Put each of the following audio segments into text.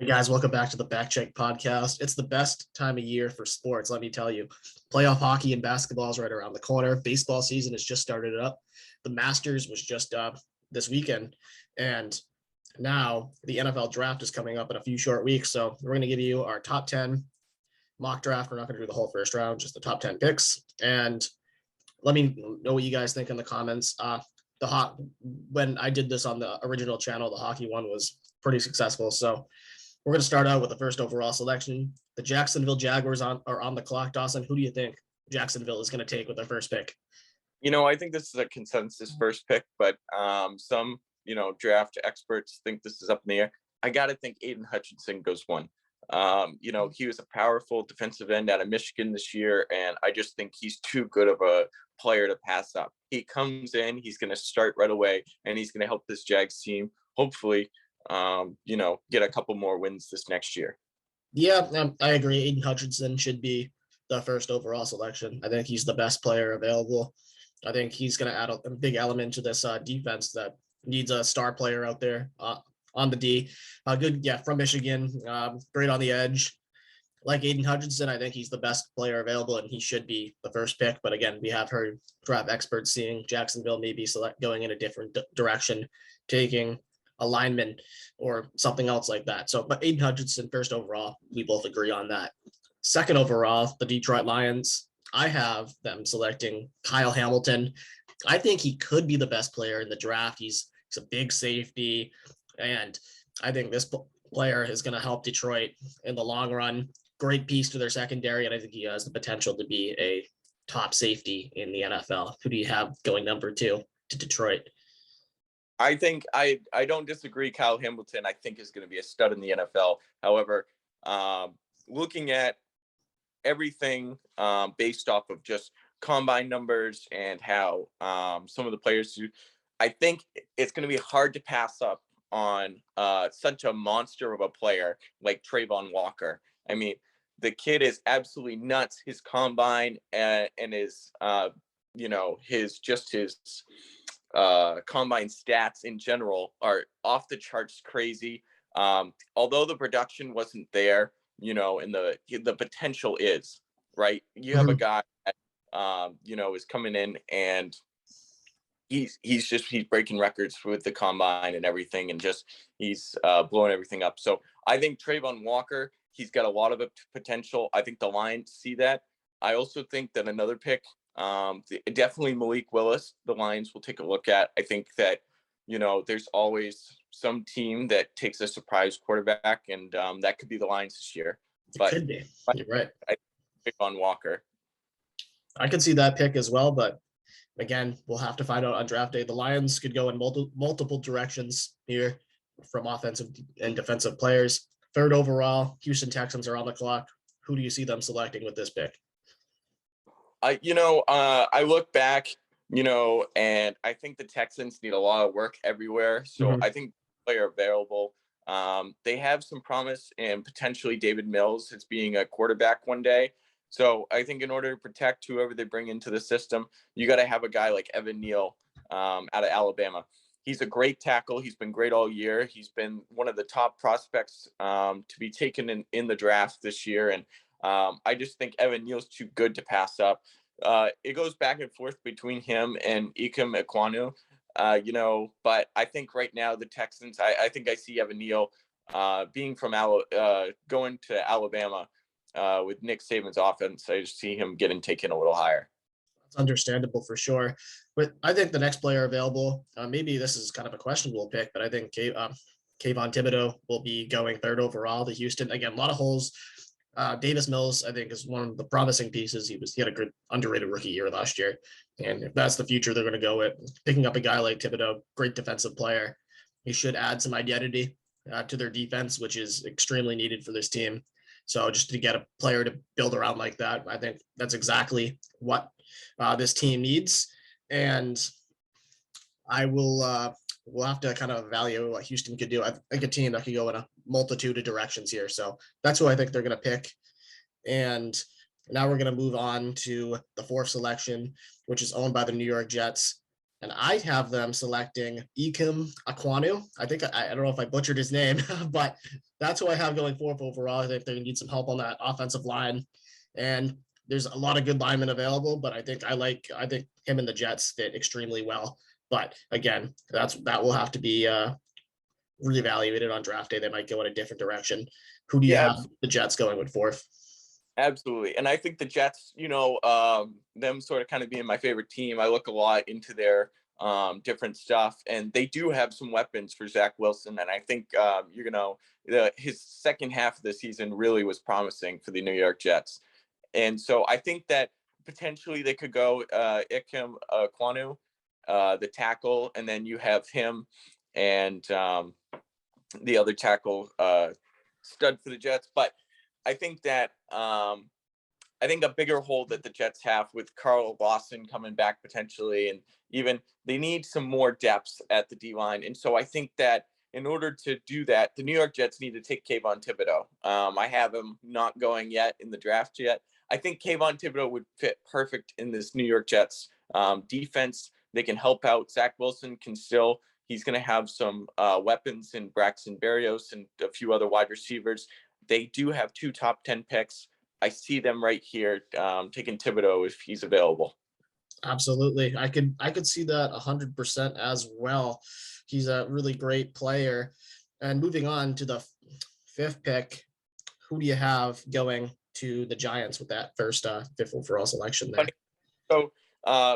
Hey guys, welcome back to the Back Check Podcast. It's the best time of year for sports, let me tell you. Playoff hockey and basketball is right around the corner. Baseball season has just started up. The Masters was just this weekend, and now the NFL draft is coming up in a few short weeks. So we're going to give you our top 10 mock draft. We're not going to do the whole first round, just the top 10 picks. And let me know what you guys think in the comments. When I did this on the original channel, the hockey one was pretty successful. So we're going to start out with the first overall selection. The Jacksonville Jaguars are on the clock. Dawson, who do you think Jacksonville is going to take with their first pick? I think this is a consensus first pick, but some, draft experts think this is up in the air. I got to think Aiden Hutchinson goes one. He was a powerful defensive end out of Michigan this year, and I just think he's too good of a player to pass up. He comes in, he's going to start right away, and he's going to help this Jags team, hopefully, get a couple more wins this next year. Yeah, I agree. Aiden Hutchinson should be the first overall selection. I think he's the best player available. I think he's going to add a big element to this defense that needs a star player out there on the D. Good, yeah, from Michigan, great on the edge. Like Aiden Hutchinson, I think he's the best player available, and he should be the first pick. But again, we have heard draft experts seeing Jacksonville maybe going in a different direction, taking a lineman or something else like that. So, but Aiden Hutchinson, first overall, we both agree on that. Second overall, the Detroit Lions. I have them selecting Kyle Hamilton. I think he could be the best player in the draft. He's a big safety, and I think this player is going to help Detroit in the long run. Great piece to their secondary, and I think he has the potential to be a top safety in the NFL. Who do you have going number 2 to Detroit? I think I don't disagree. Kyle Hamilton, I think, is going to be a stud in the NFL. However, looking at everything based off of just combine numbers and how some of the players do, I think it's going to be hard to pass up on such a monster of a player like Trayvon Walker. I mean, the kid is absolutely nuts. His combine and his combine stats in general are off the charts crazy. Although the production wasn't there, and the potential is right. You have a guy that, is coming in, and he's breaking records with the combine and everything, and just he's blowing everything up. So I think Trayvon Walker, he's got a lot of potential. I think the Lions see that. I also think that another pick, definitely Malik Willis, the Lions will take a look at. I think that, there's always some team that takes a surprise quarterback, and that could be the Lions this year. But it could be. You're right. I pick on Walker. I could see that pick as well, but again, we'll have to find out on draft day. The Lions could go in multiple directions here from offensive and defensive players. Third overall, Houston Texans are on the clock. Who do you see them selecting with this pick? I look back, and I think the Texans need a lot of work everywhere. So I think player available. They have some promise in potentially David Mills as being a quarterback one day. So I think in order to protect whoever they bring into the system, you got to have a guy like Evan Neal out of Alabama. He's a great tackle. He's been great all year. He's been one of the top prospects to be taken in the draft this year. And I just think Evan Neal's too good to pass up. It goes back and forth between him and Ikem Ekwonu, but I think right now the Texans, I think I see Evan Neal being from going to Alabama with Nick Saban's offense. I just see him getting taken a little higher. That's understandable for sure. But I think the next player available, maybe this is kind of a questionable pick, but I think Kayvon Thibodeau will be going third overall to Houston. Again, a lot of holes. Davis Mills, I think, is one of the promising pieces. He had a good underrated rookie year last year. And if that's the future they're going to go with, picking up a guy like Thibodeau, great defensive player, he should add some identity to their defense, which is extremely needed for this team. So just to get a player to build around like that, I think that's exactly what this team needs. And we'll have to kind of evaluate what Houston could do. I think a team that could go in a multitude of directions here. So that's who I think they're going to pick. And now we're going to move on to the fourth selection, which is owned by the New York Jets. And I have them selecting Ikem Aquanu. I don't know if I butchered his name, but that's who I have going fourth overall. I think they need some help on that offensive line. And there's a lot of good linemen available, but I think him and the Jets fit extremely well. But again, that will have to be reevaluated on draft day. They might go in a different direction. Who do you Yeah, have the Jets going with fourth? absolutely. And I think the Jets, them sort of kind of being my favorite team, I look a lot into their different stuff, and they do have some weapons for Zach Wilson. And I think, his second half of the season really was promising for the New York Jets. And so I think that potentially they could go Ikem Kwanu, the tackle, and then you have him and the other tackle stud for the Jets. But I think that I think a bigger hole that the Jets have with Dawson coming back potentially, and even they need some more depth at the D line. And so I think that in order to do that, the New York Jets need to take Kayvon Thibodeau. I have him not going yet in the draft yet. I think Kayvon Thibodeau would fit perfect in this New York Jets defense. They can help out. Zach Wilson he's going to have some weapons in Braxton Berrios and a few other wide receivers. They do have 2 top 10 picks. I see them right here taking Thibodeau if he's available. Absolutely. I could see that 100% as well. He's a really great player. And moving on to the 5th pick, who do you have going to the Giants with that first 5th overall selection there? So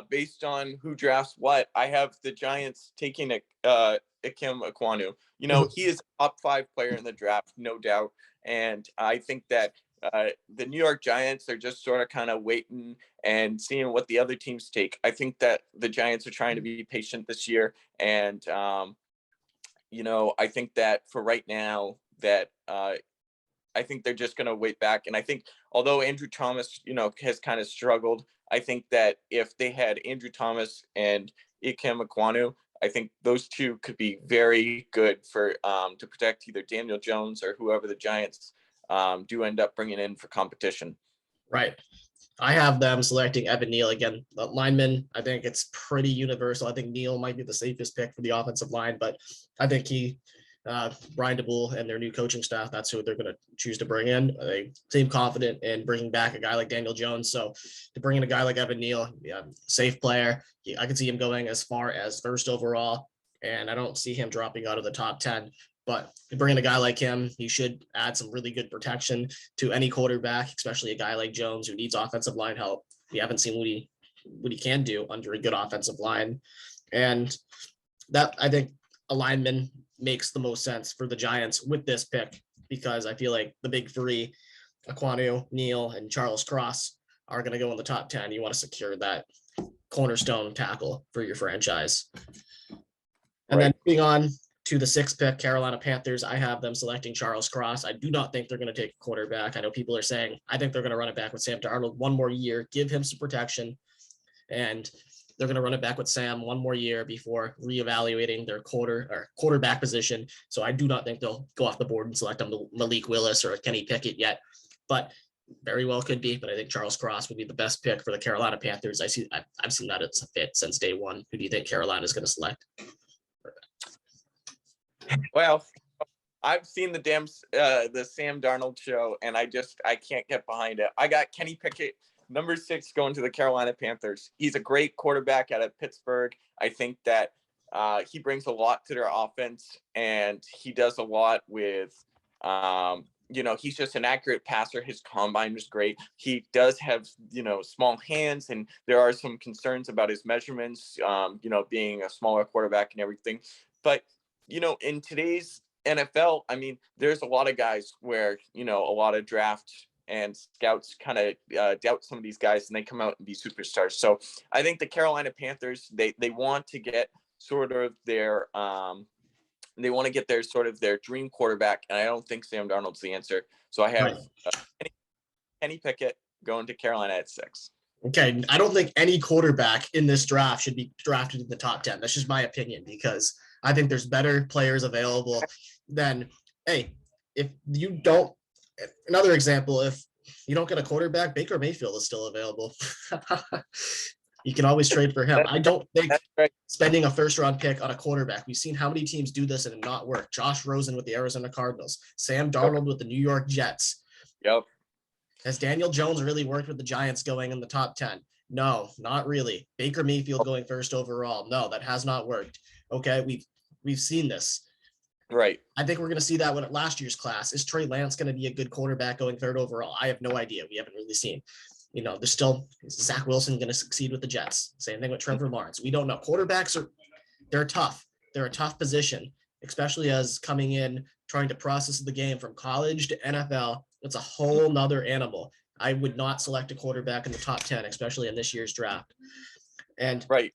based on who drafts what, I have the Giants taking Ikem Ekwonu. He is a top 5 player in the draft, no doubt. And I think that the New York Giants are just sort of kind of waiting and seeing what the other teams take. I think that the Giants are trying to be patient this year. And, I think that for right now that I think they're just going to wait back. And I think although Andrew Thomas, has kind of struggled, I think that if they had Andrew Thomas and Ikem Ekwonu, I think those two could be very good for to protect either Daniel Jones or whoever the Giants do end up bringing in for competition. Right. I have them selecting Evan Neal again. The lineman, I think it's pretty universal. I think Neal might be the safest pick for the offensive line, but I think Brian DeBoer and their new coaching staff, that's who they're going to choose to bring in. They seem confident in bringing back a guy like Daniel Jones. So to bring in a guy like Evan Neal, safe player, I can see him going as far as first overall, and I don't see him dropping out of the top 10. But to bring in a guy like him, he should add some really good protection to any quarterback, especially a guy like Jones who needs offensive line help. We haven't seen what he can do under a good offensive line. And that, I think, a lineman makes the most sense for the Giants with this pick, because I feel like the big 3, Ekwonu, Neal, and Charles Cross, are going to go in the top 10. You want to secure that cornerstone tackle for your franchise. And then moving on to the 6th pick, Carolina Panthers, I have them selecting Charles Cross. I do not think they're going to take a quarterback. I know people are saying, I think they're going to run it back with Sam Darnold one more year, give him some protection, and they're going to run it back with Sam one more year before reevaluating their quarterback position. So I do not think they'll go off the board and select Malik Willis or Kenny Pickett yet, but very well could be. But I think Charles Cross would be the best pick for the Carolina Panthers. I've seen that it's a fit since day one. Who do you think Carolina is going to select? Well, I've seen the Sam Darnold show, and I can't get behind it. I got Kenny Pickett, number 6, going to the Carolina Panthers. He's a great quarterback out of Pittsburgh. I think that he brings a lot to their offense, and he does a lot with, he's just an accurate passer. His combine was great. He does have, small hands, and there are some concerns about his measurements, being a smaller quarterback and everything. But, in today's NFL, I mean, there's a lot of guys where, a lot of draft and scouts kind of doubt some of these guys, and they come out and be superstars. So I think the Carolina Panthers, they want to get sort of their their dream quarterback, and I don't think Sam Darnold's the answer. So I have Kenny Pickett going to Carolina at 6. Okay, I don't think any quarterback in this draft should be drafted in the top 10. That's just my opinion, because I think there's better players available than, another example, if you don't get a quarterback, Baker Mayfield is still available. You can always trade for him. I don't think That's right. spending a first round pick on a quarterback. We've seen how many teams do this and it not work. Josh Rosen with the Arizona Cardinals, Sam Darnold with the New York Jets. Yep. Has Daniel Jones really worked with the Giants going in the top 10? No, not really. Baker Mayfield going first overall. No, that has not worked. Okay, we've seen this. Right. I think we're going to see that with last year's class. Is Trey Lance going to be a good quarterback going third overall? I have no idea. We haven't really seen. There's still Zach Wilson going to succeed with the Jets. Same thing with Trevor Lawrence. We don't know. Quarterbacks they're tough. They're a tough position, especially as coming in, trying to process the game from college to NFL. It's a whole nother animal. I would not select a quarterback in the top 10, especially in this year's draft. And right.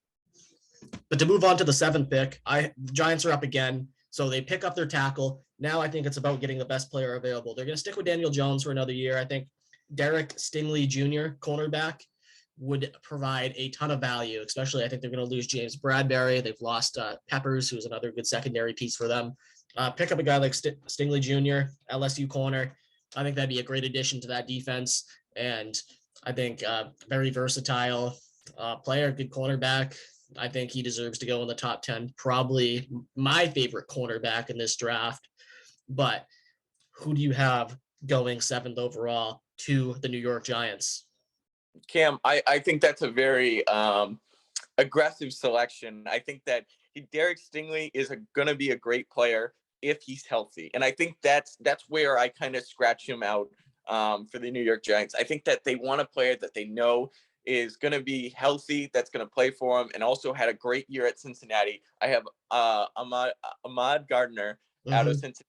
But to move on to the 7th pick, the Giants are up again. So they pick up their tackle. Now I think it's about getting the best player available. They're going to stick with Daniel Jones for another year. I think Derek Stingley Jr., cornerback, would provide a ton of value, especially I think they're going to lose James Bradbury. They've lost Peppers, who's another good secondary piece for them. Pick up a guy like Stingley Jr., LSU corner. I think that'd be a great addition to that defense. And I think very versatile player, good cornerback. I think he deserves to go in the top 10, probably my favorite cornerback in this draft. But who do you have going 7th overall to the New York Giants? Cam, I think that's a very aggressive selection. I think that Derek Stingley is going to be a great player if he's healthy. And I think that's where I kind of scratch him out for the New York Giants. I think that they want a player that they know is going to be healthy, that's going to play for them, and also had a great year at Cincinnati. I have Ahmad Gardner out of Cincinnati,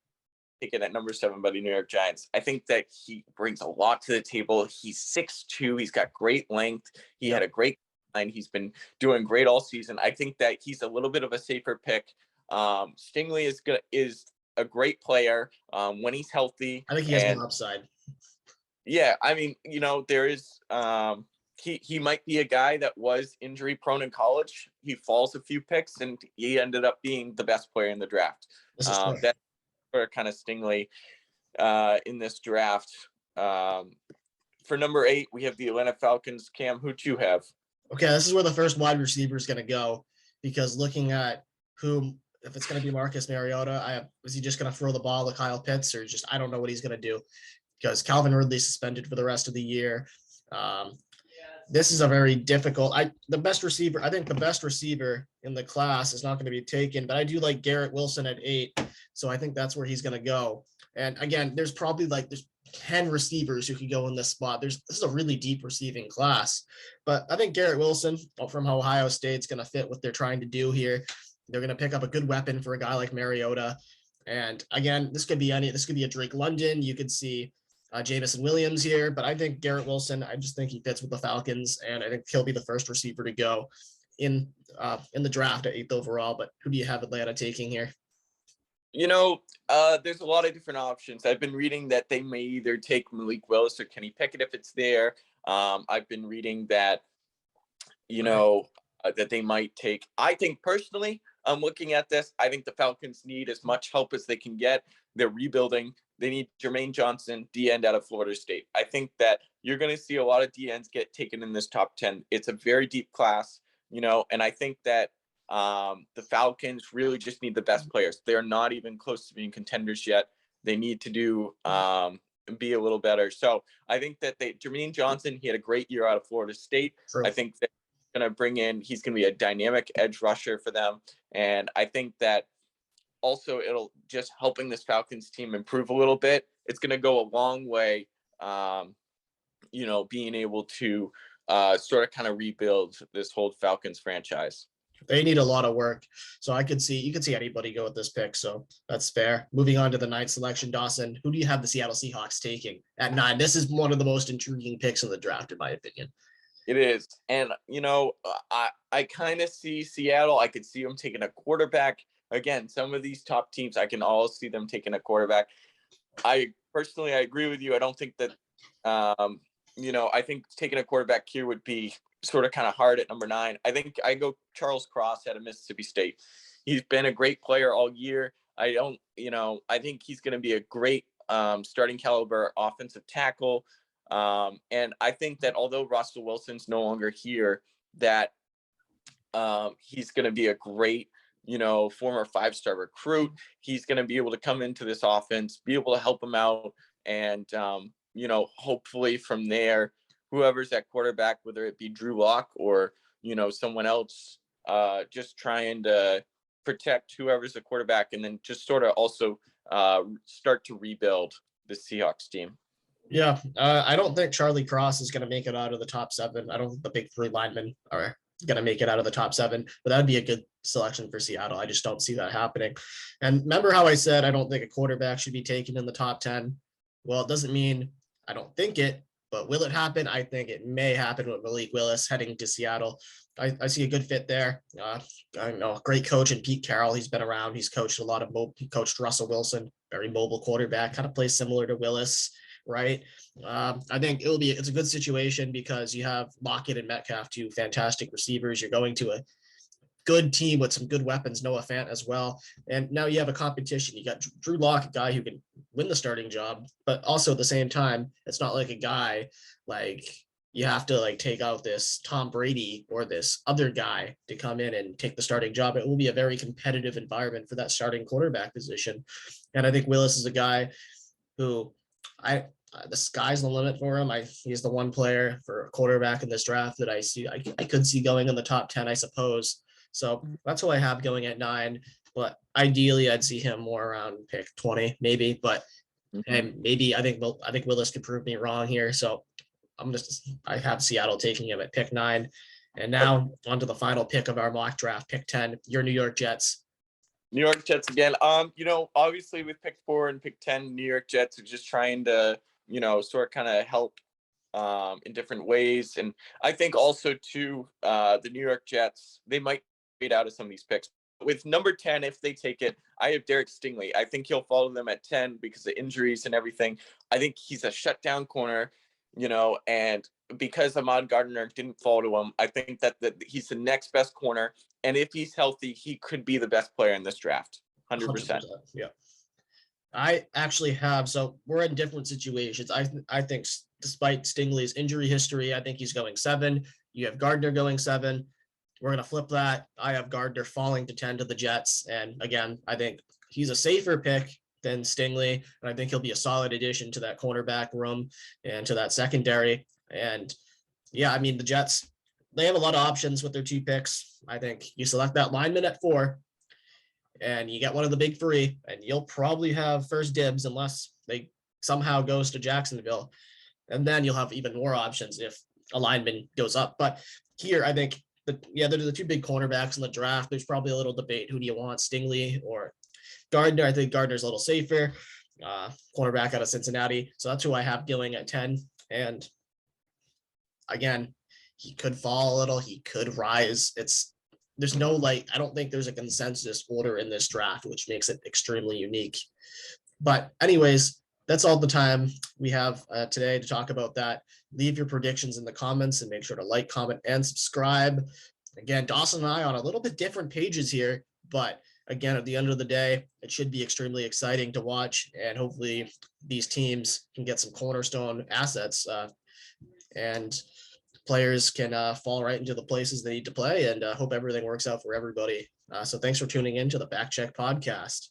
taken at number 7 by the New York Giants. I think that he brings a lot to the table. He's 6'2". He's got great length. He had a great line. He's been doing great all season. I think that he's a little bit of a safer pick. Stingley is a great player when he's healthy. I think he has more upside. Yeah, I mean, there is he might be a guy that was injury prone in college. He falls a few picks and he ended up being the best player in the draft. That's for kind of Stingley in this draft. For number 8, we have the Atlanta Falcons. Cam, who'd you have? Okay, this is where the first wide receiver is going to go, because looking at if it's going to be Marcus Mariota, is he just going to throw the ball to Kyle Pitts, or I don't know what he's going to do, because Calvin Ridley suspended for the rest of the year. This is a very difficult. I think the best receiver in the class is not going to be taken, but I do like Garrett Wilson at 8. So I think that's where he's going to go. And again, there's probably there's 10 receivers who could go in this spot. This is a really deep receiving class, but I think Garrett Wilson from Ohio State's going to fit what they're trying to do here. They're going to pick up a good weapon for a guy like Mariota. And again, this could be a Drake London. You could see Jamison Williams here, but I think Garrett Wilson, I just think he fits with the Falcons, and I think he'll be the first receiver to go in the draft at 8th overall. But who do you have Atlanta taking here? There's a lot of different options. I've been reading that they may either take Malik Willis or Kenny Pickett if it's there. I've been reading that, that they might take. I think personally, I'm looking at this. I think the Falcons need as much help as they can get. They're rebuilding. They need Jermaine Johnson, D-end out of Florida State. I think that you're going to see a lot of D-ends get taken in this top 10. It's a very deep class, and I think that the Falcons really just need the best players. They're not even close to being contenders yet. They need to be a little better. So I think that Jermaine Johnson, he had a great year out of Florida State. True. I think that he's going to be a dynamic edge rusher for them. And I think that also it'll just helping this Falcons team improve a little bit. It's going to go a long way, being able to sort of kind of rebuild this whole Falcons franchise. They need a lot of work. So you could see anybody go with this pick. So that's fair. Moving on to the 9th selection, Dawson, who do you have the Seattle Seahawks taking at 9? This is one of the most intriguing picks in the draft, in my opinion. It is. And, I kind of see Seattle. I could see them taking a quarterback. Again, some of these top teams, I can all see them taking a quarterback. I agree with you. I don't think that, I think taking a quarterback here would be sort of kind of hard at number 9. I think I go Charles Cross out of Mississippi State. He's been a great player all year. I think he's going to be a great starting caliber offensive tackle. And I think that although Russell Wilson's no longer here, that he's going to be a great, former 5-star recruit. He's going to be able to come into this offense, be able to help him out. And, hopefully from there, whoever's at quarterback, whether it be Drew Lock or, someone else, just trying to protect whoever's the quarterback, and then just sort of also start to rebuild the Seahawks team. Yeah, I don't think Charlie Cross is going to make it out of the top 7. I don't think the big 3 linemen are going to make it out of the top 7, but that would be a good selection for Seattle. I just don't see that happening. And remember how I said I don't think a quarterback should be taken in the top 10? Well, it doesn't mean I don't think it, but will it happen? I think it may happen with Malik Willis heading to Seattle. I see a good fit there. I know, great coach in Pete Carroll. He's been around. He's coached a lot of he coached Russell Wilson, very mobile quarterback, kind of plays similar to Willis, right? I think it's a good situation because you have Lockett and Metcalf, 2 fantastic receivers. You're going to a good team with some good weapons, Noah Fant as well. And now you have a competition. You got Drew Lock, a guy who can win the starting job, but also at the same time, it's not like a guy like you have to like take out this Tom Brady or this other guy to come in and take the starting job. It will be a very competitive environment for that starting quarterback position. And I think Willis is a guy who the sky's the limit for him. He's the one player for a quarterback in this draft that I could see going in the top 10, I suppose. So that's who I have going at 9, but ideally I'd see him more around pick 20, maybe, but and maybe I think Willis could prove me wrong here. So I have Seattle taking him at pick 9. And now on to the final pick of our mock draft, pick 10, your New York Jets. New York Jets again. Obviously with pick 4 and pick 10, New York Jets are just trying to, sort of kind of help in different ways. And I think also too, the New York Jets, they might fade out of some of these picks. With number 10, if they take it, I have Derek Stingley. I think he'll follow them at 10 because of injuries and everything. I think he's a shutdown corner, and because Ahmad Gardner didn't fall to him, I think that he's the next best corner. And if he's healthy, he could be the best player in this draft. 100%. Yeah. I actually have, so we're in different situations. I think despite Stingley's injury history, I think he's going 7. You have Gardner going 7. We're going to flip that. I have Gardner falling to 10 to the Jets. And again, I think he's a safer pick than Stingley. And I think he'll be a solid addition to that cornerback room and to that secondary. And yeah, I mean, the Jets, they have a lot of options with their 2 picks. I think you select that lineman at 4 and you get one of the big 3 and you'll probably have first dibs unless they somehow goes to Jacksonville. And then you'll have even more options if a lineman goes up. But here, I think they're the 2 big cornerbacks in the draft. There's probably a little debate. Who do you want, Stingley or Gardner? I think Gardner's a little safer, cornerback out of Cincinnati. So that's who I have going at 10. And again, he could fall a little. He could rise. There's no I don't think there's a consensus order in this draft, which makes it extremely unique. But anyways, that's all the time we have today to talk about that. Leave your predictions in the comments and make sure to like, comment, and subscribe. Again, Dawson and I on a little bit different pages here, but again, at the end of the day, it should be extremely exciting to watch, and hopefully these teams can get some cornerstone assets and players can fall right into the places they need to play, and hope everything works out for everybody. So thanks for tuning in to the Back Check Podcast.